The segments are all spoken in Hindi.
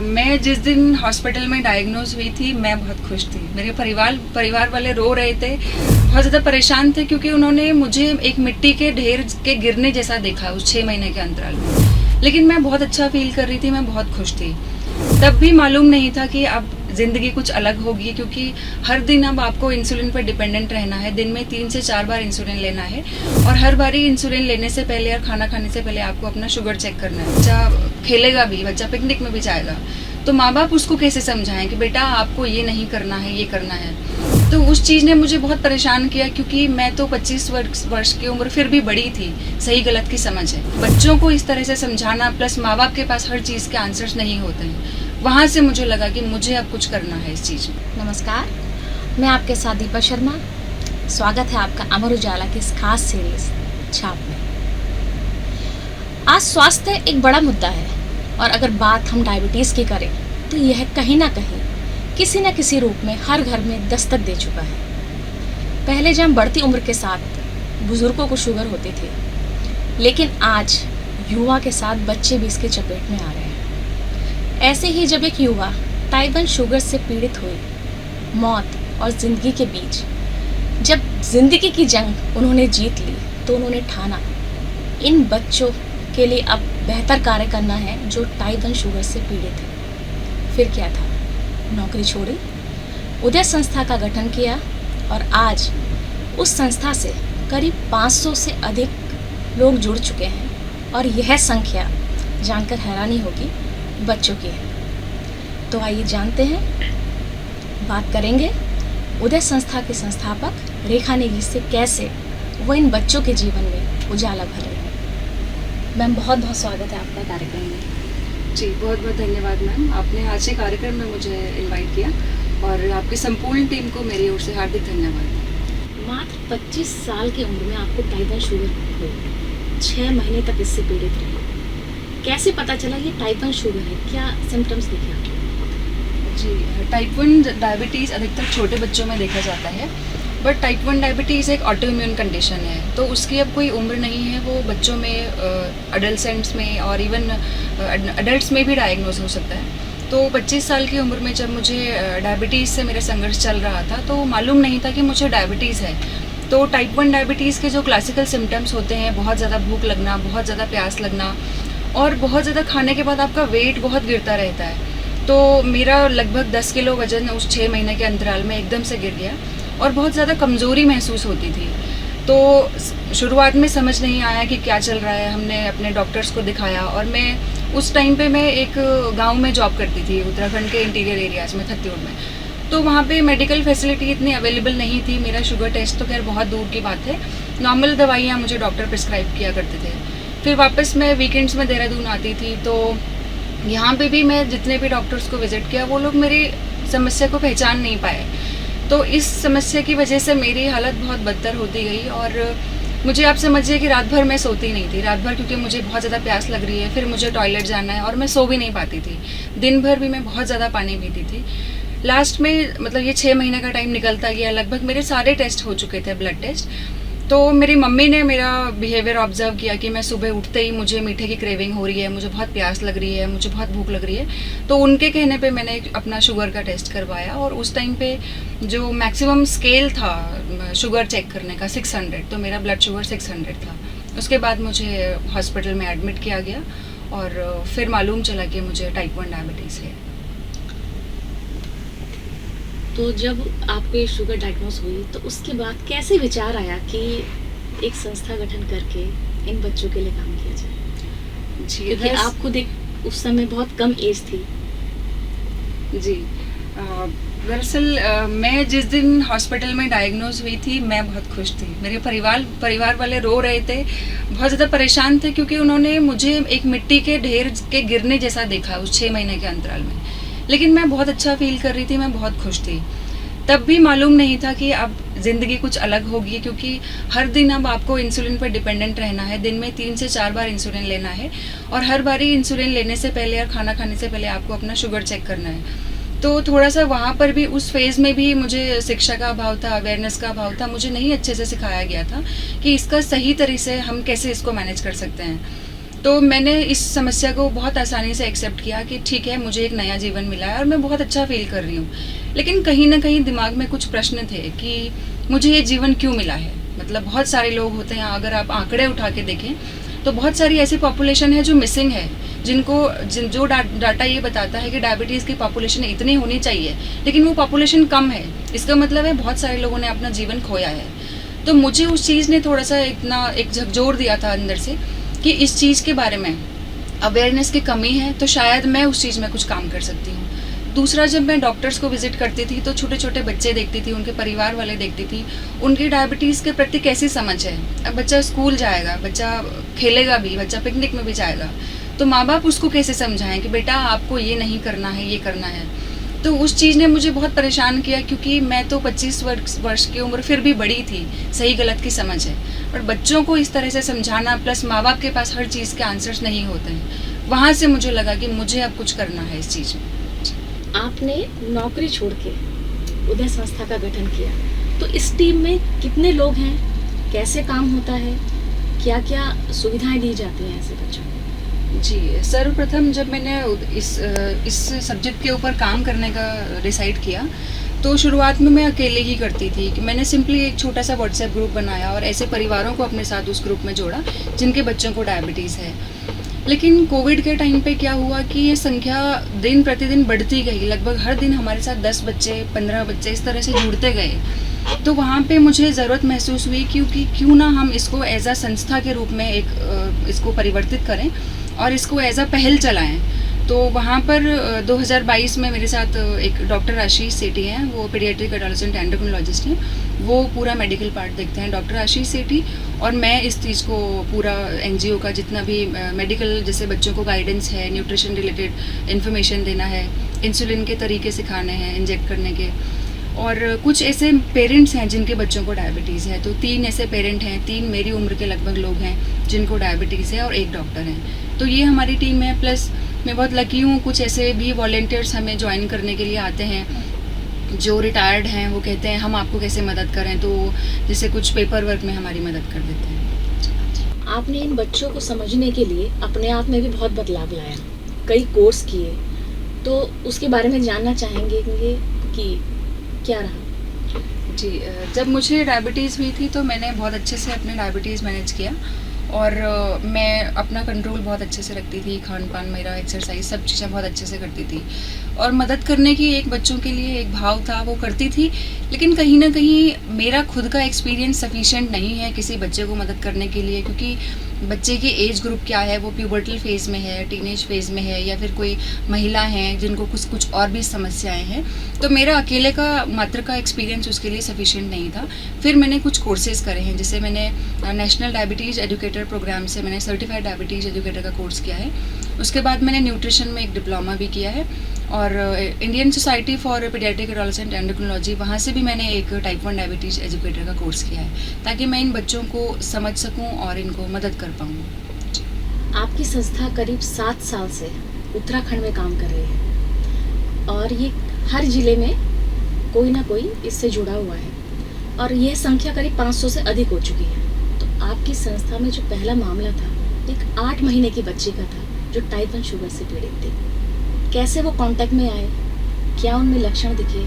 मैं जिस दिन हॉस्पिटल में डायग्नोज हुई थी मैं बहुत खुश थी। मेरे परिवार वाले रो रहे थे, बहुत ज़्यादा परेशान थे, क्योंकि उन्होंने मुझे एक मिट्टी के ढेर के गिरने जैसा देखा उस 6 महीने के अंतराल में। लेकिन मैं बहुत अच्छा फील कर रही थी, मैं बहुत खुश थी। तब भी मालूम नहीं था कि अब ज़िंदगी कुछ अलग होगी, क्योंकि हर दिन अब आपको इंसुलिन पर डिपेंडेंट रहना है। दिन में 3 से 4 बार इंसुलिन लेना है, और हर बारी इंसुलिन लेने से पहले और खाना खाने से पहले आपको अपना शुगर चेक करना है। बच्चा खेलेगा भी, बच्चा पिकनिक में भी जाएगा, तो माँ बाप उसको कैसे समझाएं कि बेटा आपको ये नहीं करना है, ये करना है। तो उस चीज़ ने मुझे बहुत परेशान किया, क्योंकि मैं तो 25 वर्ष की उम्र फिर भी बड़ी थी, सही गलत की समझ है। बच्चों को इस तरह से समझाना, प्लस माँ बाप के पास हर चीज़ के आंसर्स नहीं होते हैं। वहाँ से मुझे लगा कि मुझे अब कुछ करना है इस चीज़ में। नमस्कार, मैं आपके साथ दीपा शर्मा। स्वागत है आपका अमर उजाला की इस खास सीरीज छाप में। आज स्वास्थ्य एक बड़ा मुद्दा है, और अगर बात हम डायबिटीज़ की करें तो यह कहीं ना कहीं किसी न किसी रूप में हर घर में दस्तक दे चुका है। पहले जब बढ़ती उम्र के साथ बुजुर्गों को शुगर होती थी, लेकिन आज युवा के साथ बच्चे भी इसके चपेट में आ रहे हैं। ऐसे ही जब एक युवा टाइप 1 शुगर से पीड़ित हुई, मौत और ज़िंदगी के बीच जब ज़िंदगी की जंग उन्होंने जीत ली, तो उन्होंने ठाना इन बच्चों के लिए अब बेहतर कार्य करना है जो टाइप 1 शुगर से पीड़ित है। फिर क्या था, नौकरी छोड़ी, उदय संस्था का गठन किया, और आज उस संस्था से करीब 500 से अधिक लोग जुड़ चुके हैं, और यह संख्या जानकर हैरानी होगी बच्चों की है। तो आइए जानते हैं, बात करेंगे उदय संस्था के संस्थापक रेखा नेगी से, कैसे वो इन बच्चों के जीवन में उजाला भर रहे हैं। मैम, बहुत बहुत स्वागत है आपका कार्यक्रम में। जी, बहुत बहुत धन्यवाद मैम, आपने आज के कार्यक्रम में मुझे इनवाइट किया, और आपकी संपूर्ण टीम को मेरी ओर से हार्दिक धन्यवाद। मात्र 25 साल की उम्र में आपको टाइप 1 शुगर हुई, 6 महीने तक इससे पीड़ित रहे। कैसे पता चला ये टाइप 1 शुगर है, क्या सिम्टम्स दिखे आपको? जी, टाइप 1 डायबिटीज़ अधिकतर छोटे बच्चों में देखा जाता है, बट टाइप 1 डायबिटीज़ एक ऑटो इम्यून कंडीशन है, तो उसकी अब कोई उम्र नहीं है। वो बच्चों में, अडल्सेंट्स में और इवन अडल्ट्स में भी डायग्नोज हो सकता है। तो 25 साल की उम्र में जब मुझे डायबिटीज़ से मेरा संघर्ष चल रहा था, तो मालूम नहीं था कि मुझे डायबिटीज़ है। तो टाइप 1 डायबिटीज़ के जो क्लासिकल सिम्टम्स होते हैं, बहुत ज़्यादा भूख लगना, बहुत ज़्यादा प्यास लगना, और बहुत ज़्यादा खाने के बाद आपका वेट बहुत गिरता रहता है। तो मेरा लगभग 10 किलो वज़न उस 6 महीने के अंतराल में एकदम से गिर गया, और बहुत ज़्यादा कमज़ोरी महसूस होती थी। तो शुरुआत में समझ नहीं आया कि क्या चल रहा है। हमने अपने डॉक्टर्स को दिखाया, और मैं उस टाइम पे मैं एक गांव में जॉब करती थी, उत्तराखंड के इंटीरियर एरियाज़ में, खत्तियोड़ में। तो वहाँ पे मेडिकल फैसिलिटी इतनी अवेलेबल नहीं थी। मेरा शुगर टेस्ट तो खैर बहुत दूर की बात है, नॉर्मल दवाइयाँ मुझे डॉक्टर प्रिस्क्राइब किया करते थे। फिर वापस मैं वीकेंड्स में देहरादून आती थी, तो यहाँ पे भी मैं जितने भी डॉक्टर्स को विज़िट किया, वो लोग मेरी समस्या को पहचान नहीं पाए। तो इस समस्या की वजह से मेरी हालत बहुत बदतर होती गई, और मुझे आप समझिए कि रात भर मैं सोती नहीं थी। रात भर क्योंकि मुझे बहुत ज़्यादा प्यास लग रही है, फिर मुझे टॉयलेट जाना है, और मैं सो भी नहीं पाती थी। दिन भर भी मैं बहुत ज़्यादा पानी पीती थी। लास्ट में मतलब ये 6 महीने का टाइम निकलता गया, लगभग मेरे सारे टेस्ट हो चुके थे, ब्लड टेस्ट। तो मेरी मम्मी ने मेरा बिहेवियर ऑब्जर्व किया कि मैं सुबह उठते ही मुझे मीठे की क्रेविंग हो रही है, मुझे बहुत प्यास लग रही है, मुझे बहुत भूख लग रही है। तो उनके कहने पे मैंने अपना शुगर का टेस्ट करवाया, और उस टाइम पे जो मैक्सिमम स्केल था शुगर चेक करने का 600, तो मेरा ब्लड शुगर 600 था। उसके बाद मुझे हॉस्पिटल में एडमिट किया गया, और फिर मालूम चला कि मुझे टाइप 1 डायबिटीज़ है। तो जब आपको ये शुगर डायग्नोज हुई, तो उसके बाद कैसे विचार आया कि एक संस्था गठन करके इन बच्चों के लिए काम किया जाए? जी, क्योंकि आप खुद एक उस समय बहुत कम एज थी। जी, दरअसल मैं जिस दिन हॉस्पिटल में डायग्नोज हुई थी मैं बहुत खुश थी। मेरे परिवार वाले रो रहे थे, बहुत ज़्यादा परेशान थे, क्योंकि उन्होंने मुझे एक मिट्टी के ढेर के गिरने जैसा देखा उस 6 महीने के अंतराल में। लेकिन मैं बहुत अच्छा फील कर रही थी, मैं बहुत खुश थी। तब भी मालूम नहीं था कि अब ज़िंदगी कुछ अलग होगी, क्योंकि हर दिन अब आपको इंसुलिन पर डिपेंडेंट रहना है। दिन में 3 से 4 बार इंसुलिन लेना है, और हर बारी इंसुलिन लेने से पहले और खाना खाने से पहले आपको अपना शुगर चेक करना है। तो थोड़ा सा वहाँ पर भी, उस फेज़ में भी मुझे शिक्षा का अभाव था, अवेयरनेस का अभाव था। मुझे नहीं अच्छे से सिखाया गया था कि इसका सही तरीके से हम कैसे इसको मैनेज कर सकते हैं। तो मैंने इस समस्या को बहुत आसानी से एक्सेप्ट किया कि ठीक है, मुझे एक नया जीवन मिला है और मैं बहुत अच्छा फील कर रही हूँ। लेकिन कहीं ना कहीं दिमाग में कुछ प्रश्न थे कि मुझे ये जीवन क्यों मिला है। मतलब बहुत सारे लोग होते हैं, अगर आप आंकड़े उठा के देखें तो बहुत सारी ऐसी पॉपुलेशन है जो मिसिंग है, जो डाटा ये बताता है कि डायबिटीज़ की पॉपुलेशन इतनी होनी चाहिए, लेकिन वो पॉपुलेशन कम है। इसका मतलब है बहुत सारे लोगों ने अपना जीवन खोया है। तो मुझे उस चीज़ ने थोड़ा सा इतना एक झकझोर दिया था अंदर से कि इस चीज़ के बारे में अवेयरनेस की कमी है, तो शायद मैं उस चीज़ में कुछ काम कर सकती हूँ। दूसरा, जब मैं डॉक्टर्स को विजिट करती थी तो छोटे छोटे बच्चे देखती थी, उनके परिवार वाले देखती थी, उनकी डायबिटीज़ के प्रति कैसी समझ है। अब बच्चा स्कूल जाएगा, बच्चा खेलेगा भी, बच्चा पिकनिक में भी जाएगा, तो माँ बाप उसको कैसे समझाएं कि बेटा आपको ये नहीं करना है, ये करना है। तो उस चीज़ ने मुझे बहुत परेशान किया, क्योंकि मैं तो 25 वर्ष की उम्र फिर भी बड़ी थी, सही गलत की समझ है, और बच्चों को इस तरह से समझाना, प्लस माँ बाप के पास हर चीज़ के आंसर्स नहीं होते हैं। वहाँ से मुझे लगा कि मुझे अब कुछ करना है इस चीज़ में। आपने नौकरी छोड़ के उदय संस्था का गठन किया, तो इस टीम में कितने लोग हैं, कैसे काम होता है, क्या क्या सुविधाएं दी जाती हैं ऐसे बच्चों को? जी, सर्वप्रथम जब मैंने इस सब्जेक्ट के ऊपर काम करने का डिसाइड किया, तो शुरुआत में मैं अकेले ही करती थी कि मैंने सिंपली एक छोटा सा व्हाट्सएप ग्रुप बनाया और ऐसे परिवारों को अपने साथ उस ग्रुप में जोड़ा जिनके बच्चों को डायबिटीज़ है। लेकिन कोविड के टाइम पे क्या हुआ कि ये संख्या दिन प्रतिदिन बढ़ती गई। लगभग हर दिन हमारे साथ 10 बच्चे, 15 बच्चे इस तरह से जुड़ते गए। तो वहाँ पे मुझे ज़रूरत महसूस हुई क्योंकि क्यों ना हम इसको एज अ संस्था के रूप में इसको परिवर्तित करें और इसको एज अ पहल चलाएं। तो वहाँ पर 2022 में मेरे साथ एक डॉक्टर आशीष सेठी हैं, वो पीडियाट्रिक एडोलेसेंट एंडोक्रिनोलॉजिस्ट हैं, वो पूरा मेडिकल पार्ट देखते हैं, डॉक्टर आशीष सेठी। और मैं इस चीज़ को पूरा एनजीओ का जितना भी मेडिकल, जैसे बच्चों को गाइडेंस है, न्यूट्रिशन रिलेटेड इन्फॉर्मेशन देना है, इंसुलिन के तरीके सिखाने हैं इंजेक्ट करने के, और कुछ ऐसे पेरेंट्स हैं जिनके बच्चों को डायबिटीज़ है। तो 3 ऐसे पेरेंट हैं, 3 मेरी उम्र के लगभग लोग हैं जिनको डायबिटीज़ है और 1 डॉक्टर हैं। तो ये हमारी टीम है। प्लस मैं बहुत लकी हूँ, कुछ ऐसे भी वॉलेंटियर्स हमें ज्वाइन करने के लिए आते हैं जो रिटायर्ड हैं। वो कहते हैं हम आपको कैसे मदद करें, तो जैसे कुछ पेपर वर्क में हमारी मदद कर देते हैं। आपने इन बच्चों को समझने के लिए अपने आप में भी बहुत बदलाव लाया, कई कोर्स किए, तो उसके बारे में जानना चाहेंगे कि क्या रहा? जी, जब मुझे डायबिटीज़ हुई थी तो मैंने बहुत अच्छे से अपने डायबिटीज़ मैनेज किया और मैं अपना कंट्रोल बहुत अच्छे से रखती थी, खान पान मेरा, एक्सरसाइज, सब चीज़ें बहुत अच्छे से करती थी। और मदद करने की एक बच्चों के लिए एक भाव था, वो करती थी। लेकिन कहीं ना कहीं मेरा खुद का एक्सपीरियंस सफिशिएंट नहीं है किसी बच्चे को मदद करने के लिए, क्योंकि बच्चे की एज ग्रुप क्या है, वो प्यूबर्टल फेज़ में है, टीनेज फेज़ में है, या फिर कोई महिला हैं जिनको कुछ और भी समस्याएं हैं। तो मेरा अकेले का मात्र का एक्सपीरियंस उसके लिए सफिशिएंट नहीं था। फिर मैंने कुछ कोर्सेज़ करे हैं, जैसे मैंने नेशनल डायबिटीज़ एजुकेटर प्रोग्राम से मैंने सर्टिफाइड डायबिटीज़ एजुकेटर का कोर्स किया है। उसके बाद मैंने न्यूट्रिशन में एक डिप्लोमा भी किया है, और Indian society for paediatric adolescent endocrinology, वहाँ से भी मैंने एक टाइप 1 डायबिटीज़ एजुकेटर का कोर्स किया है, ताकि मैं इन बच्चों को समझ सकूं और इनको मदद कर पाऊँ। आपकी संस्था करीब 7 साल से उत्तराखंड में काम कर रही है और ये हर जिले में कोई ना कोई इससे जुड़ा हुआ है, और यह संख्या करीब 500 से अधिक हो चुकी है। तो आपकी संस्था में जो पहला मामला था, एक 8 महीने की बच्ची का था जो टाइप 1 शुगर से पीड़ित थी। कैसे वो कांटेक्ट में आए, क्या उनमें लक्षण दिखे,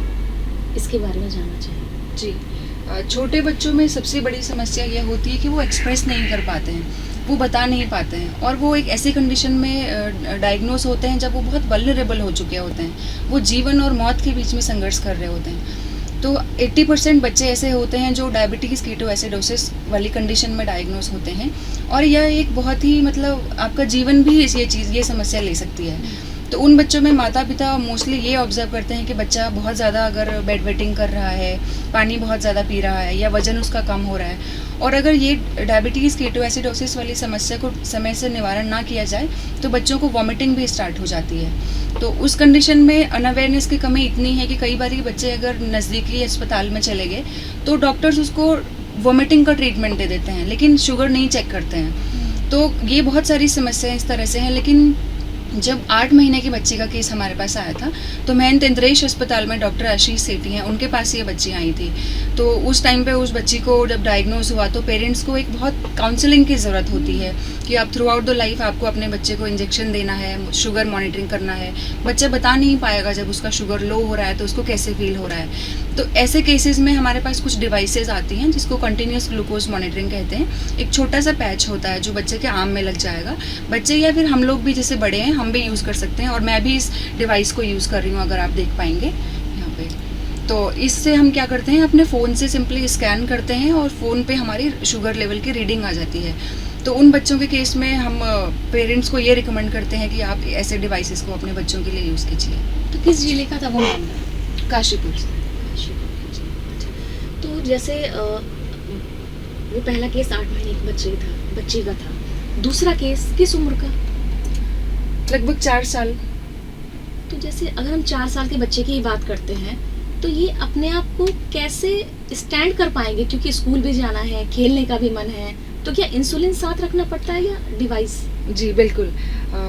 इसके बारे में जानना चाहिए। जी, छोटे बच्चों में सबसे बड़ी समस्या यह होती है कि वो एक्सप्रेस नहीं कर पाते हैं, वो बता नहीं पाते हैं, और वो एक ऐसी कंडीशन में डायग्नोस होते हैं जब वो बहुत वल्नरेबल हो चुके होते हैं, वो जीवन और मौत के बीच में संघर्ष कर रहे होते हैं। तो 80% बच्चे ऐसे होते हैं जो डायबिटीज़ कीटोएसिडोसिस वाली कंडीशन में डायग्नोस होते हैं, और यह एक बहुत ही मतलब आपका जीवन भी ये समस्या ले सकती है। तो उन बच्चों में माता पिता मोस्टली ये ऑब्जर्व करते हैं कि बच्चा बहुत ज़्यादा अगर बेड वेटिंग कर रहा है, पानी बहुत ज़्यादा पी रहा है, या वज़न उसका कम हो रहा है, और अगर ये डायबिटीज़ कीटोएसिडोसिस वाली समस्या को समय से निवारण ना किया जाए तो बच्चों को वॉमिटिंग भी स्टार्ट हो जाती है। तो उस कंडीशन में अनअवेयरनेस की कमी इतनी है कि कई बार बच्चे अगर नज़दीकी अस्पताल में चले गए तो डॉक्टर्स उसको वॉमिटिंग का ट्रीटमेंट दे देते हैं, लेकिन शुगर नहीं चेक करते हैं। तो ये बहुत सारी समस्याएं इस तरह से हैं। लेकिन जब 8 महीने की बच्ची का केस हमारे पास आया था तो मैं तेंद्रेश अस्पताल में डॉक्टर आशीष सेठी हैं, उनके पास ये बच्ची आई थी। तो उस टाइम पे उस बच्ची को जब डायग्नोज हुआ तो पेरेंट्स को एक बहुत काउंसलिंग की ज़रूरत होती है, कि आप थ्रू आउट द लाइफ आपको अपने बच्चे को इंजेक्शन देना है, शुगर मॉनिटरिंग करना है। बच्चा बता नहीं पाएगा जब उसका शुगर लो हो रहा है तो उसको कैसे फील हो रहा है। तो ऐसे केसेस में हमारे पास कुछ डिवाइसेस आती हैं जिसको कंटिन्यूस ग्लूकोज मॉनिटरिंग कहते हैं। एक छोटा सा पैच होता है जो बच्चे के आर्म में लग जाएगा। बच्चे या फिर हम लोग भी जैसे बड़े हैं हम भी यूज़ कर सकते हैं, और मैं भी इस डिवाइस को यूज़ कर रही हूँ, अगर आप देख पाएंगे यहाँ पे। तो इससे हम क्या करते हैं, अपने फ़ोन से सिंपली स्कैन करते हैं और फ़ोन पे हमारी शुगर लेवल की रीडिंग आ जाती है। तो उन बच्चों के केस में हम पेरेंट्स को ये रिकमेंड करते हैं कि आप ऐसे डिवाइसेस को अपने बच्चों के लिए यूज़ कीजिए। तो किस जिले का था वो मामला? काशीपुर से। तो जैसे वो पहला केस 8 महीने के बच्चे का था, दूसरा केस किस उम्र का? लगभग 4 साल। तो जैसे अगर हम 4 साल के बच्चे की ही बात करते हैं तो ये अपने आप को कैसे स्टैंड कर पाएंगे, क्योंकि स्कूल भी जाना है, खेलने का भी मन है, तो क्या इंसुलिन साथ रखना पड़ता है या डिवाइस? जी बिल्कुल।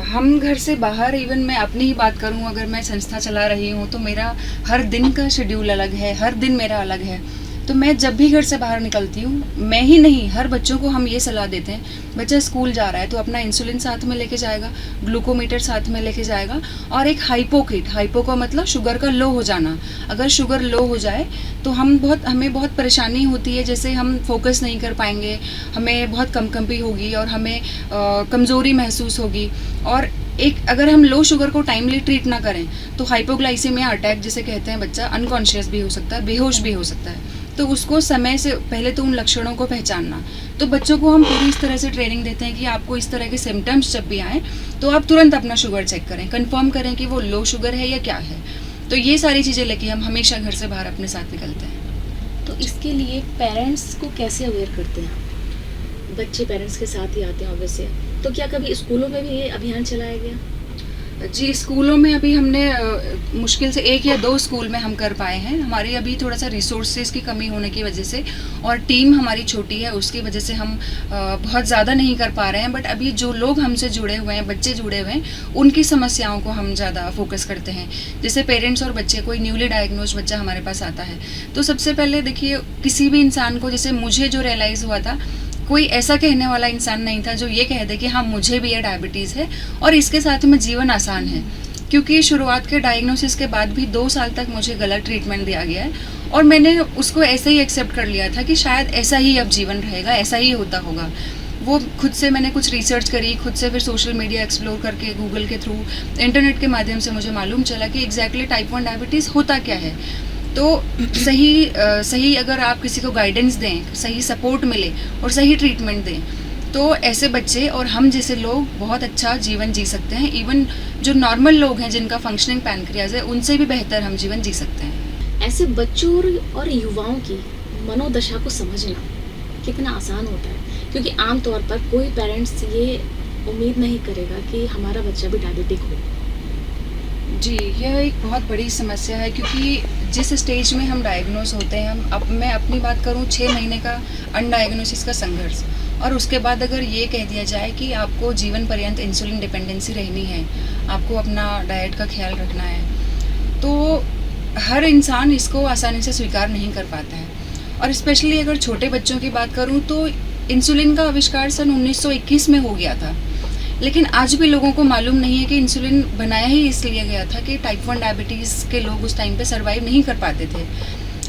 हम घर से बाहर, इवन मैं अपनी ही बात करूं, अगर मैं संस्था चला रही हूं तो मेरा हर दिन का शेड्यूल अलग है, हर दिन मेरा अलग है। तो मैं जब भी घर से बाहर निकलती हूँ, मैं ही नहीं हर बच्चों को हम ये सलाह देते हैं, बच्चा स्कूल जा रहा है तो अपना इंसुलिन साथ में लेके जाएगा, ग्लूकोमीटर साथ में लेके जाएगा, और एक हाइपो किट। हाइपो का मतलब शुगर का लो हो जाना। अगर शुगर लो हो जाए तो हमें बहुत परेशानी होती है, जैसे हम फोकस नहीं कर पाएंगे, हमें बहुत कंपकंपी होगी और हमें कमज़ोरी महसूस होगी। और अगर हम लो शुगर को टाइमली ट्रीट ना करें तो हाइपोग्लाइसीमिया अटैक जिसे कहते हैं, बच्चा अनकॉन्शियस भी हो सकता है, बेहोश भी हो सकता है। तो उसको समय से पहले तो उन लक्षणों को पहचानना। तो बच्चों को हम पूरी इस तरह से ट्रेनिंग देते हैं कि आपको इस तरह के सिम्टम्स जब भी आए तो आप तुरंत अपना शुगर चेक करें, कंफर्म करें कि वो लो शुगर है या क्या है। तो ये सारी चीज़ें लेके हम हमेशा घर से बाहर अपने साथ निकलते हैं। तो इसके लिए पेरेंट्स को कैसे अवेयर करते हैं? बच्चे पेरेंट्स के साथ ही आते हैं ऑब्वियसली, तो क्या कभी स्कूलों में भी ये अभियान चलाया गया? जी, स्कूलों में अभी हमने मुश्किल से 1 या 2 स्कूल में हम कर पाए हैं। हमारी अभी थोड़ा सा रिसोर्सेज की कमी होने की वजह से और टीम हमारी छोटी है, उसकी वजह से हम बहुत ज़्यादा नहीं कर पा रहे हैं। बट अभी जो लोग हमसे जुड़े हुए हैं, बच्चे जुड़े हुए हैं, उनकी समस्याओं को हम ज़्यादा फोकस करते हैं। जैसे पेरेंट्स और बच्चे, कोई न्यूली डायग्नोज बच्चा हमारे पास आता है तो सबसे पहले देखिए, किसी भी इंसान को, जैसे मुझे जो रियलाइज़ हुआ था, कोई ऐसा कहने वाला इंसान नहीं था जो ये कह दे कि हाँ मुझे भी ये डायबिटीज़ है और इसके साथ में जीवन आसान है। क्योंकि शुरुआत के डायग्नोसिस के बाद भी 2 साल तक मुझे गलत ट्रीटमेंट दिया गया है और मैंने उसको ऐसे ही एक्सेप्ट कर लिया था कि शायद ऐसा ही अब जीवन रहेगा, ऐसा ही होता होगा। वो खुद से मैंने कुछ रिसर्च करी, खुद से फिर सोशल मीडिया एक्सप्लोर करके, गूगल के थ्रू, इंटरनेट के माध्यम से मुझे मालूम चला कि एग्जैक्टली टाइप 1 डायबिटीज़ होता क्या है। तो सही अगर आप किसी को गाइडेंस दें, सही सपोर्ट मिले और सही ट्रीटमेंट दें तो ऐसे बच्चे और हम जैसे लोग बहुत अच्छा जीवन जी सकते हैं। इवन जो नॉर्मल लोग हैं जिनका फंक्शनिंग पैनक्रियाज है, उनसे भी बेहतर हम जीवन जी सकते हैं। ऐसे बच्चों और युवाओं की मनोदशा को समझना कितना आसान होता है, क्योंकि आमतौर पर कोई पेरेंट्स ये उम्मीद नहीं करेगा कि हमारा बच्चा भी डायबिटिक हो। जी, यह एक बहुत बड़ी समस्या है, क्योंकि जिस स्टेज में हम डायग्नोस होते हैं, मैं अपनी बात करूं, 6 महीने का अनडायग्नोसिस का संघर्ष, और उसके बाद अगर ये कह दिया जाए कि आपको जीवन पर्यंत इंसुलिन डिपेंडेंसी रहनी है, आपको अपना डाइट का ख्याल रखना है, तो हर इंसान इसको आसानी से स्वीकार नहीं कर पाता है। और स्पेशली अगर छोटे बच्चों की बात करूं तो इंसुलिन का आविष्कार सन 1921 में हो गया था, लेकिन आज भी लोगों को मालूम नहीं है कि इंसुलिन बनाया ही इसलिए गया था कि टाइप 1 डायबिटीज़ के लोग उस टाइम पे सरवाइव नहीं कर पाते थे।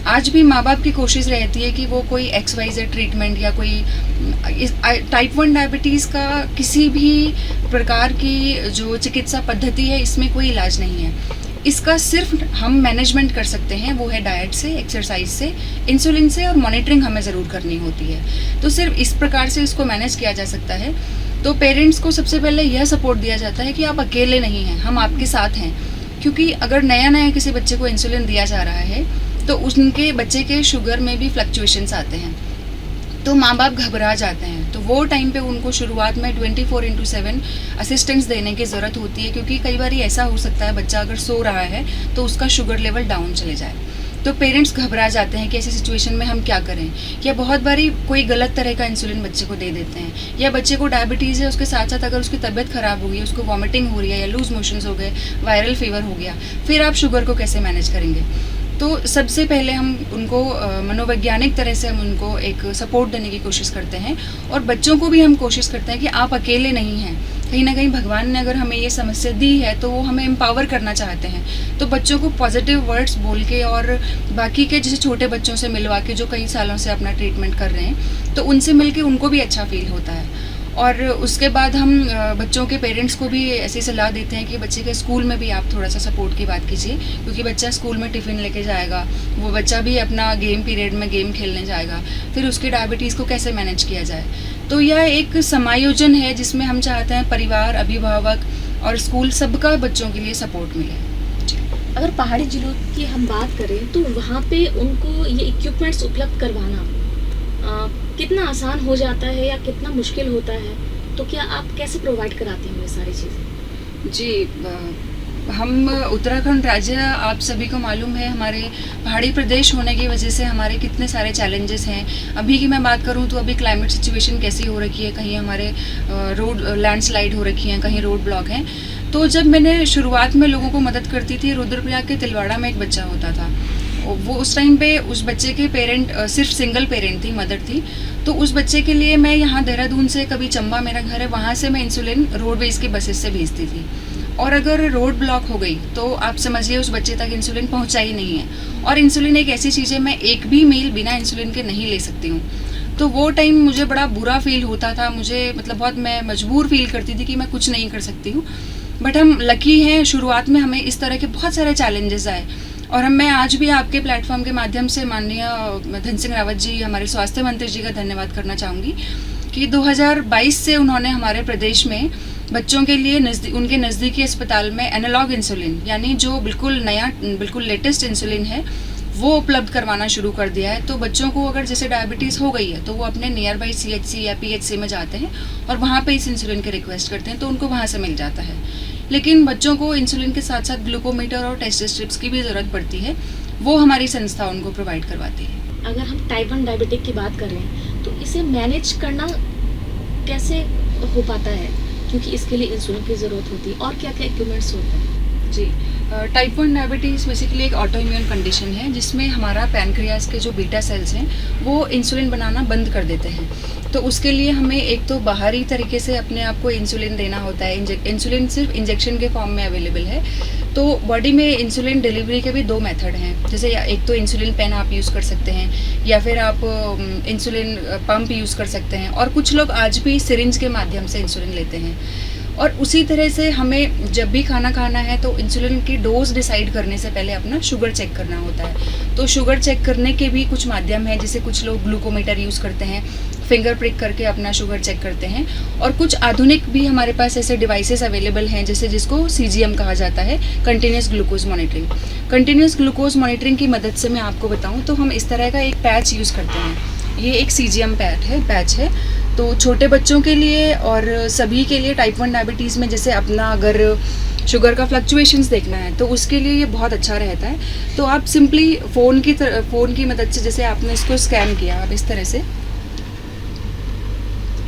आज भी माँ बाप की कोशिश रहती है कि वो कोई XYZ ट्रीटमेंट या कोई टाइप 1 डायबिटीज़ का किसी भी प्रकार की जो चिकित्सा पद्धति है, इसमें कोई इलाज नहीं है। इसका सिर्फ हम मैनेजमेंट कर सकते हैं, वो है डाइट से, एक्सरसाइज से, इंसुलिन से, और मॉनिटरिंग हमें ज़रूर करनी होती है। तो सिर्फ इस प्रकार से इसको मैनेज किया जा सकता है। तो पेरेंट्स को सबसे पहले यह सपोर्ट दिया जाता है कि आप अकेले नहीं हैं, हम आपके साथ हैं। क्योंकि अगर नया किसी बच्चे को इंसुलिन दिया जा रहा है तो उनके बच्चे के शुगर में भी फ्लक्चुएशंस आते हैं, तो माँ बाप घबरा जाते हैं। तो वो टाइम पे उनको शुरुआत में 24/7 असिस्टेंस देने की ज़रूरत होती है, क्योंकि कई बार ऐसा हो सकता है बच्चा अगर सो रहा है तो उसका शुगर लेवल डाउन चले जाए। तो पेरेंट्स घबरा जाते हैं कि ऐसी सिचुएशन में हम क्या करें, या बहुत बारी कोई गलत तरह का इंसुलिन बच्चे को दे देते हैं, या बच्चे को डायबिटीज़ है, उसके साथ साथ अगर उसकी तबीयत ख़राब हो गई, उसको वॉमिटिंग हो रही है या लूज मोशंस हो गए, वायरल फीवर हो गया, फिर आप शुगर को कैसे मैनेज करेंगे। तो सबसे पहले हम उनको मनोवैज्ञानिक तरह से हम उनको एक सपोर्ट देने की कोशिश करते हैं, और बच्चों को भी हम कोशिश करते हैं कि आप अकेले नहीं हैं। कहीं ना कहीं भगवान ने अगर हमें ये समस्या दी है तो वो हमें एम्पावर करना चाहते हैं। तो बच्चों को पॉजिटिव वर्ड्स बोल के और बाकी के जैसे छोटे बच्चों से मिलवा के जो कई सालों से अपना ट्रीटमेंट कर रहे हैं, तो उनसे मिल के उनको भी अच्छा फील होता है। और उसके बाद हम बच्चों के पेरेंट्स को भी ऐसी सलाह देते हैं कि बच्चे के स्कूल में भी आप थोड़ा सा सपोर्ट की बात कीजिए, क्योंकि बच्चा स्कूल में टिफ़िन लेके जाएगा, वो बच्चा भी अपना गेम पीरियड में गेम खेलने जाएगा, फिर उसकी डायबिटीज़ को कैसे मैनेज किया जाए। तो यह एक समायोजन है जिसमें हम चाहते हैं परिवार, अभिभावक और स्कूल सबका बच्चों के लिए सपोर्ट मिले। अगर पहाड़ी जिलों की हम बात करें तो वहाँ पे उनको ये इक्विपमेंट्स उपलब्ध करवाना कितना आसान हो जाता है या कितना मुश्किल होता है, तो क्या आप कैसे प्रोवाइड कराते हैं ये सारी चीज़ें? जी, हम उत्तराखंड राज्य, आप सभी को मालूम है हमारे पहाड़ी प्रदेश होने की वजह से हमारे कितने सारे चैलेंजेस हैं। अभी की मैं बात करूं तो अभी क्लाइमेट सिचुएशन कैसी हो रखी है, कहीं हमारे रोड लैंडस्लाइड हो रखी हैं, कहीं रोड ब्लॉक हैं। तो जब मैंने शुरुआत में लोगों को मदद करती थी, रुद्रप्रयाग के तिलवाड़ा में एक बच्चा होता था, वो उस टाइम पे उस बच्चे के पेरेंट सिर्फ सिंगल पेरेंट थी, मदर थी। तो उस बच्चे के लिए मैं यहाँ देहरादून से, कभी चंबा मेरा घर है, वहाँ से मैं इंसुलिन रोडवेज की बसेस से भेजती थी। और अगर रोड ब्लॉक हो गई तो आप समझिए उस बच्चे तक इंसुलिन पहुँचा ही नहीं है। और इंसुलिन एक ऐसी चीज़ है, मैं एक भी मील बिना इंसुलिन के नहीं ले सकती हूँ। तो वो टाइम मुझे बड़ा बुरा फील होता था, मुझे मतलब बहुत मैं मजबूर फील करती थी कि मैं कुछ नहीं कर सकती हूँ। बट हम लकी हैं, शुरुआत में हमें इस तरह के बहुत सारे चैलेंजेस आए, और मैं आज भी आपके प्लेटफॉर्म के माध्यम से माननीय धन सिंह रावत जी, हमारे स्वास्थ्य मंत्री जी का धन्यवाद करना चाहूँगी कि 2022 से उन्होंने हमारे प्रदेश में बच्चों के लिए उनके नज़दीकी अस्पताल में एनालॉग इंसुलिन, यानी जो बिल्कुल नया, बिल्कुल लेटेस्ट इंसुलिन है, वो उपलब्ध करवाना शुरू कर दिया है। तो बच्चों को अगर जैसे डायबिटीज़ हो गई है तो वो अपने नियर बाई CHC या PHC में जाते हैं और वहाँ पे इस इंसुलिन की रिक्वेस्ट करते हैं, तो उनको वहाँ से मिल जाता है। लेकिन बच्चों को इंसुलिन के साथ साथ ग्लूकोमीटर और टेस्ट स्ट्रिप्स की भी ज़रूरत पड़ती है, वो हमारी संस्था उनको प्रोवाइड करवाती है। अगर हम टाइप 1 डायबिटिक की बात करें तो इसे मैनेज करना कैसे हो पाता है, क्योंकि इसके लिए इंसुलिन की ज़रूरत होती है, और क्या क्या इक्विपमेंट्स होते हैं? जी, टाइप 1 डायबिटीज़ बेसिकली एक ऑटो इम्यून कंडीशन है जिसमें हमारा पैनक्रियास के जो बीटा सेल्स हैं वो इंसुलिन बनाना बंद कर देते हैं। तो उसके लिए हमें एक तो बाहरी तरीके से अपने आप को इंसुलिन देना होता है। इंसुलिन सिर्फ इंजेक्शन के फॉर्म में अवेलेबल है। तो बॉडी में इंसुलिन डिलीवरी के भी 2 मेथड हैं, जैसे एक तो इंसुलिन पेन आप यूज़ कर सकते हैं, या फिर आप इंसुलिन पंप यूज़ कर सकते हैं, और कुछ लोग आज भी सिरिंज के माध्यम से इंसुलिन लेते हैं। और उसी तरह से हमें जब भी खाना खाना है तो इंसुलिन की डोज डिसाइड करने से पहले अपना शुगर चेक करना होता है। तो शुगर चेक करने के भी कुछ माध्यम हैं, जैसे कुछ लोग ग्लूकोमीटर यूज़ करते हैं, फिंगर प्रिक करके अपना शुगर चेक करते हैं, और कुछ आधुनिक भी हमारे पास ऐसे डिवाइसेस अवेलेबल हैं, जैसे जिसको CGM कहा जाता है, continuous glucose monitoring. Continuous glucose monitoring की मदद से मैं आपको बताऊँ तो हम इस तरह का एक पैच यूज़ करते हैं। ये एक CGM पैच है। तो छोटे बच्चों के लिए और सभी के लिए टाइप 1 डायबिटीज़ में जैसे अपना अगर शुगर का फ्लक्चुएशंस देखना है तो उसके लिए ये बहुत अच्छा रहता है। तो आप सिंपली फ़ोन की मदद से, जैसे आपने इसको स्कैन किया, आप इस तरह से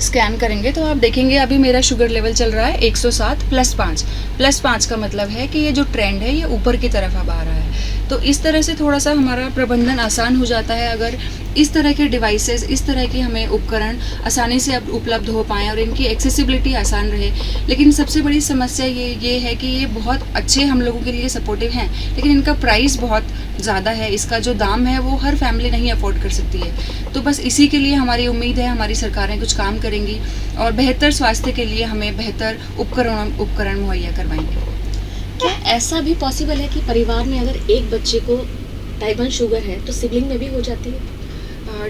स्कैन करेंगे तो आप देखेंगे अभी मेरा शुगर लेवल चल रहा है 107 +5 +5 का मतलब है कि ये जो ट्रेंड है ये ऊपर की तरफ अब आ रहा है। तो इस तरह से थोड़ा सा हमारा प्रबंधन आसान हो जाता है अगर इस तरह के डिवाइसेस, इस तरह के हमें उपकरण आसानी से अब उपलब्ध हो पाएँ और इनकी एक्सेसिबिलिटी आसान रहे। लेकिन सबसे बड़ी समस्या ये है कि ये बहुत अच्छे हम लोगों के लिए सपोर्टिव हैं, लेकिन इनका प्राइस बहुत ज़्यादा है। इसका जो दाम है वो हर फैमिली नहीं अफोर्ड कर सकती है। तो बस इसी के लिए हमारी उम्मीद है हमारी सरकारें कुछ काम करेंगी और बेहतर स्वास्थ्य के लिए हमें बेहतर उपकरण मुहैया करवाएंगे। क्या ऐसा भी पॉसिबल है कि परिवार में अगर एक बच्चे को टाइप 1 शुगर है तो सिबलिंग में भी हो जाती है?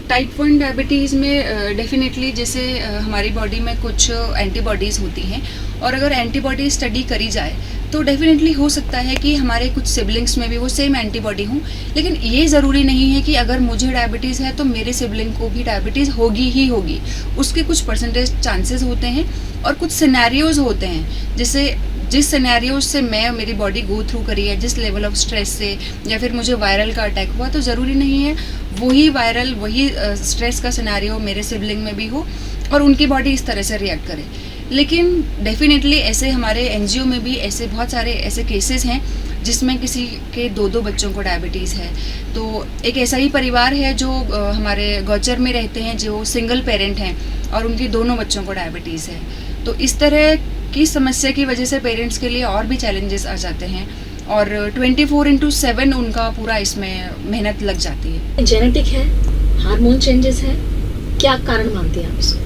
टाइप 1 डायबिटीज़ में डेफिनेटली जैसे हमारी बॉडी में कुछ एंटीबॉडीज़ होती हैं, और अगर एंटीबॉडी स्टडी करी जाए तो डेफिनेटली हो सकता है कि हमारे कुछ सिबलिंग्स में भी वो सेम एंटीबॉडी हों। लेकिन ये ज़रूरी नहीं है कि अगर मुझे डायबिटीज़ है तो मेरे सिबलिंग को भी डायबिटीज़ होगी ही होगी। उसके कुछ परसेंटेज चांसेस होते हैं और कुछ सिनेरियोज़ होते हैं, जैसे जिस सिनेरियोज से मैं मेरी बॉडी गो थ्रू करी है, जिस लेवल ऑफ स्ट्रेस से, या फिर मुझे वायरल का अटैक हुआ, तो ज़रूरी नहीं है वही स्ट्रेस का सिनेरियो मेरे सिबलिंग में भी हो और उनकी बॉडी इस तरह से रिएक्ट करे। लेकिन डेफिनेटली ऐसे हमारे NGO में भी ऐसे बहुत सारे ऐसे केसेस हैं जिसमें किसी के 2-2 बच्चों को डायबिटीज़ है। तो एक ऐसा ही परिवार है जो हमारे गौचर में रहते हैं, जो सिंगल पेरेंट हैं और उनकी दोनों बच्चों को डायबिटीज़ है। तो इस तरह की समस्या की वजह से पेरेंट्स के लिए और भी चैलेंजेस आ जाते हैं और 24/7 उनका पूरा इसमें मेहनत लग जाती है। जेनेटिक है, हार्मोन चेंजेस है, क्या कारण मानती हैं आप इसको?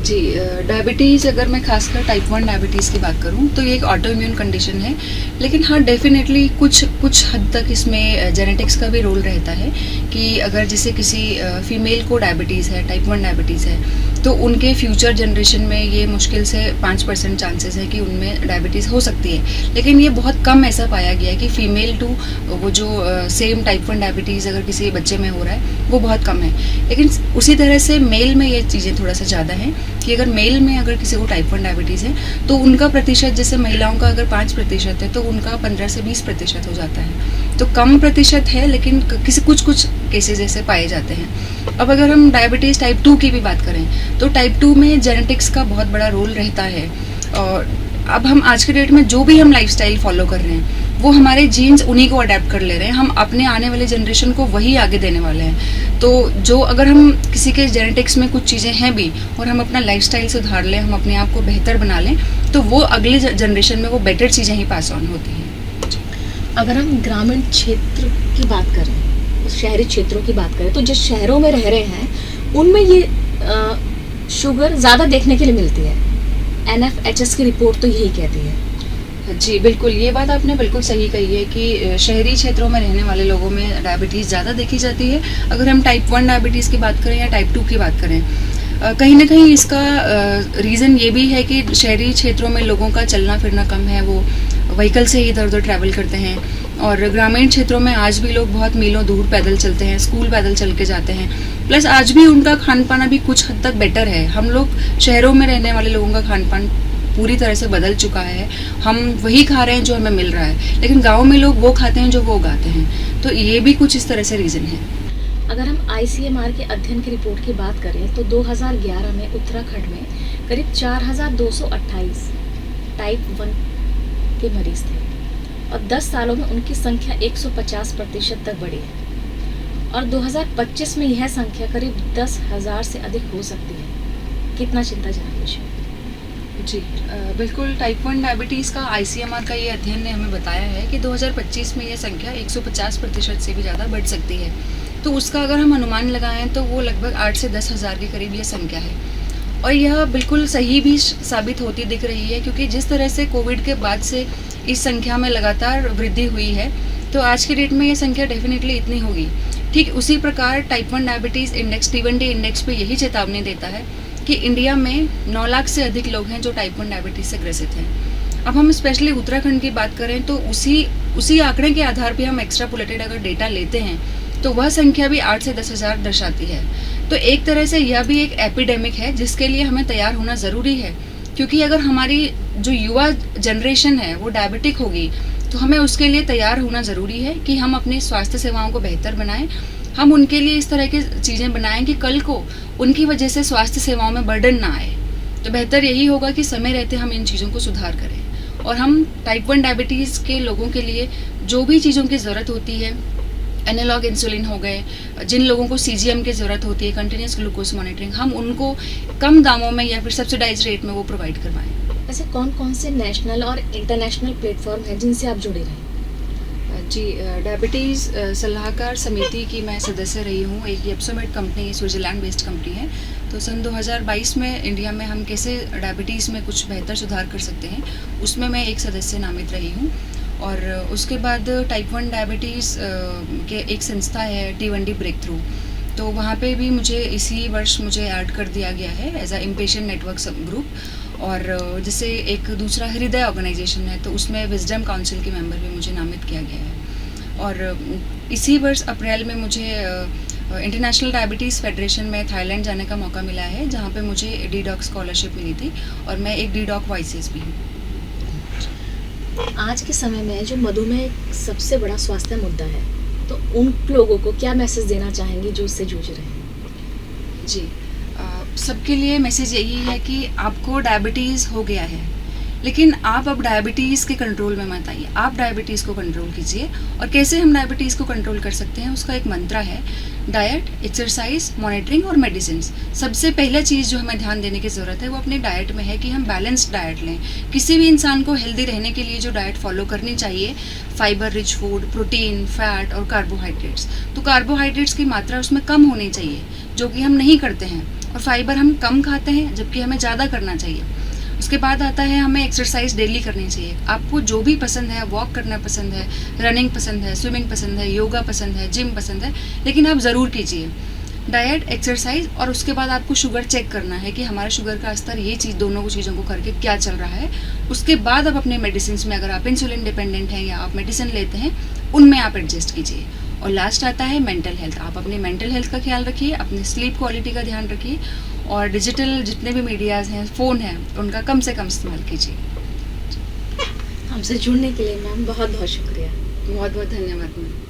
जी, डायबिटीज़ अगर मैं खासकर टाइप 1 डायबिटीज़ की बात करूं तो ये एक ऑटो इम्यून कंडीशन है, लेकिन हाँ डेफिनेटली कुछ हद तक इसमें जेनेटिक्स का भी रोल रहता है कि अगर जैसे किसी फीमेल को डायबिटीज़ है, टाइप 1 डायबिटीज़ है, तो उनके फ्यूचर जनरेशन में ये मुश्किल से 5% चांसेस है कि उनमें डायबिटीज़ हो सकती है। लेकिन ये बहुत कम ऐसा पाया गया है कि फीमेल टू वो जो सेम टाइप 1 डायबिटीज़ अगर किसी बच्चे में हो रहा है वो बहुत कम है। लेकिन उसी तरह से मेल में ये चीज़ें थोड़ा सा ज़्यादा हैं कि अगर मेल में अगर किसी को टाइप 1 डायबिटीज़ है तो उनका प्रतिशत, जैसे महिलाओं का अगर 5% है तो उनका 15 से 20% हो जाता है। तो कम प्रतिशत है, लेकिन किसी कुछ केसेस ऐसे पाए जाते हैं। अब अगर हम डायबिटीज़ टाइप 2 की भी बात करें तो टाइप 2 में जेनेटिक्स का बहुत बड़ा रोल रहता है। और अब हम आज के डेट में जो भी हम लाइफस्टाइल फॉलो कर रहे हैं वो हमारे जीन्स उन्हीं को अडेप्ट कर ले रहे हैं, हम अपने आने वाले जनरेशन को वही आगे देने वाले हैं। तो जो अगर हम किसी के जेनेटिक्स में कुछ चीज़ें हैं भी और हम अपना लाइफस्टाइल सुधार लें, हम अपने आप को बेहतर बना लें, तो वो अगले जनरेशन में वो बेटर चीज़ें ही पास ऑन होती हैं। अगर हम ग्रामीण क्षेत्र की बात करें, शहरी क्षेत्रों की बात करें, तो जिस शहरों में रह रहे हैं उनमें ये शुगर ज़्यादा देखने के लिए मिलती है। NFHS की रिपोर्ट तो यही कहती है। जी बिल्कुल, ये बात आपने बिल्कुल सही कही है कि शहरी क्षेत्रों में रहने वाले लोगों में डायबिटीज़ ज़्यादा देखी जाती है। अगर हम टाइप 1 डायबिटीज़ की बात करें या टाइप 2 की बात करें, कहीं ना कहीं इसका रीज़न ये भी है कि शहरी क्षेत्रों में लोगों का चलना फिरना कम है, वो व्हीकल से इधर उधर ट्रैवल करते हैं। और ग्रामीण क्षेत्रों में आज भी लोग बहुत मीलों दूर पैदल चलते हैं, स्कूल पैदल चल के जाते हैं। प्लस आज भी उनका खान पान अभी कुछ हद तक बेटर है। हम लोग शहरों में रहने वाले लोगों का खान पान पूरी तरह से बदल चुका है, हम वही खा रहे हैं जो हमें मिल रहा है, लेकिन गाँव में लोग वो खाते हैं जो वो उगाते हैं। तो ये भी कुछ इस तरह से रीज़न है। अगर हम ICMR के अध्ययन की रिपोर्ट की बात करें तो 2011 में उत्तराखंड में करीब 4228 टाइप 1 के मरीज थे और 10 सालों में उनकी संख्या 150% तक बढ़ी है और 2025 में यह संख्या करीब 10,000 से अधिक हो सकती है। कितना चिंताजनक विषय है। जी बिल्कुल, टाइप 1 डायबिटीज़ का ICMR का ये अध्ययन ने हमें बताया है कि 2025 में ये संख्या 150% से भी ज़्यादा बढ़ सकती है। तो उसका अगर हम अनुमान लगाएं तो वो लगभग 8 से 10 हज़ार के करीब ये संख्या है। और यह बिल्कुल सही भी साबित होती दिख रही है, क्योंकि जिस तरह से कोविड के बाद से इस संख्या में लगातार वृद्धि हुई है, तो आज की डेट में ये संख्या डेफिनेटली इतनी होगी। ठीक उसी प्रकार type 1 diabetes index T1D index पे यही चेतावनी देता है कि इंडिया में 9 लाख से अधिक लोग हैं जो टाइप 1 डायबिटीज़ से ग्रसित हैं। अब हम स्पेशली उत्तराखंड की बात करें तो उसी आंकड़े के आधार पर हम एक्स्ट्रापोलेटेड अगर डेटा लेते हैं तो वह संख्या भी 8 से 10 हज़ार दर्शाती है। तो एक तरह से यह भी एक एपिडेमिक है जिसके लिए हमें तैयार होना ज़रूरी है, क्योंकि अगर हमारी जो युवा जनरेशन है वो डायबिटिक होगी तो हमें उसके लिए तैयार होना ज़रूरी है कि हम अपनी स्वास्थ्य सेवाओं को बेहतर बनाएं, हम उनके लिए इस तरह की चीज़ें बनाएं कि कल को उनकी वजह से स्वास्थ्य सेवाओं में बर्डन ना आए। तो बेहतर यही होगा कि समय रहते हम इन चीज़ों को सुधार करें और हम टाइप 1 डायबिटीज़ के लोगों के लिए जो भी चीज़ों की ज़रूरत होती है, एनालॉग इंसुलिन हो गए, जिन लोगों को CGM की ज़रूरत होती है, कंटिन्यूस ग्लूकोज मॉनिटरिंग, हम उनको कम दामों में या फिर सब्सिडाइज रेट में वो प्रोवाइड करवाएं। ऐसे कौन कौन से नेशनल और इंटरनेशनल प्लेटफॉर्म हैं जिनसे आप जुड़े रहे? जी, डायबिटीज़ सलाहकार समिति की मैं सदस्य रही हूँ। एक येप्सोमेड कंपनी स्विट्ज़रलैंड बेस्ड कंपनी है। तो सन 2022 में इंडिया में हम कैसे डायबिटीज़ में कुछ बेहतर सुधार कर सकते हैं, उसमें मैं एक सदस्य नामित रही हूँ। और उसके बाद टाइप 1 डायबिटीज़ के एक संस्था है T1D ब्रेक थ्रू, तो वहाँ पे भी मुझे इसी वर्ष मुझे ऐड कर दिया गया है एज अ इम्पेशेंट नेटवर्क सब ग्रुप। और जैसे एक दूसरा हृदय ऑर्गेनाइजेशन है तो उसमें विजडम काउंसिल के मेंबर भी मुझे नामित किया गया है। और इसी वर्ष अप्रैल में मुझे इंटरनेशनल डायबिटीज़ फेडरेशन में थाईलैंड जाने का मौका मिला है, जहाँ पे मुझे DDoc स्कॉलरशिप मिली थी और मैं एक DDoc वॉइसेस भी हूँ। आज के समय में जो मधुमेह सबसे बड़ा स्वास्थ्य मुद्दा है, तो उन लोगों को क्या मैसेज देना चाहेंगे जो इससे जूझ रहे हैं? जी, सबके लिए मैसेज यही है कि आपको डायबिटीज़ हो गया है, लेकिन आप अब डायबिटीज़ के कंट्रोल में मत आइए, आप डायबिटीज़ को कंट्रोल कीजिए। और कैसे हम डायबिटीज़ को कंट्रोल कर सकते हैं, उसका एक मंत्र है, डाइट, एक्सरसाइज, मॉनिटरिंग और मेडिसिन। सबसे पहला चीज़ जो हमें ध्यान देने की ज़रूरत है वो अपने डाइट में है कि हम बैलेंस्ड डाइट लें। किसी भी इंसान को हेल्दी रहने के लिए जो डाइट फॉलो करनी चाहिए, fibre rich food, protein, fat और कार्बोहाइड्रेट्स। तो कार्बोहाइड्रेट्स की मात्रा उसमें कम होनी चाहिए, जो कि हम नहीं करते हैं, और फाइबर हम कम खाते हैं जबकि हमें ज़्यादा करना चाहिए। उसके बाद आता है हमें एक्सरसाइज डेली करनी चाहिए। आपको जो भी पसंद है, वॉक करना पसंद है, रनिंग पसंद है, स्विमिंग पसंद है, योगा पसंद है, जिम पसंद है, लेकिन आप ज़रूर कीजिए डाइट, एक्सरसाइज। और उसके बाद आपको शुगर चेक करना है कि हमारा शुगर का स्तर ये चीज़, दोनों चीज़ों को करके क्या चल रहा है। उसके बाद आप अपने मेडिसिन में, अगर आप इंसुलिन डिपेंडेंट हैं या आप मेडिसिन लेते हैं, उनमें आप एडजस्ट कीजिए। और लास्ट आता है मेंटल हेल्थ। आप अपनी मेंटल हेल्थ का ख्याल रखिए, अपनी स्लीप क्वालिटी का ध्यान रखिए, और डिजिटल जितने भी मीडियाज़ हैं, फ़ोन हैं, उनका कम से कम इस्तेमाल कीजिए। हमसे जुड़ने के लिए मैम बहुत बहुत शुक्रिया। बहुत बहुत धन्यवाद मैम।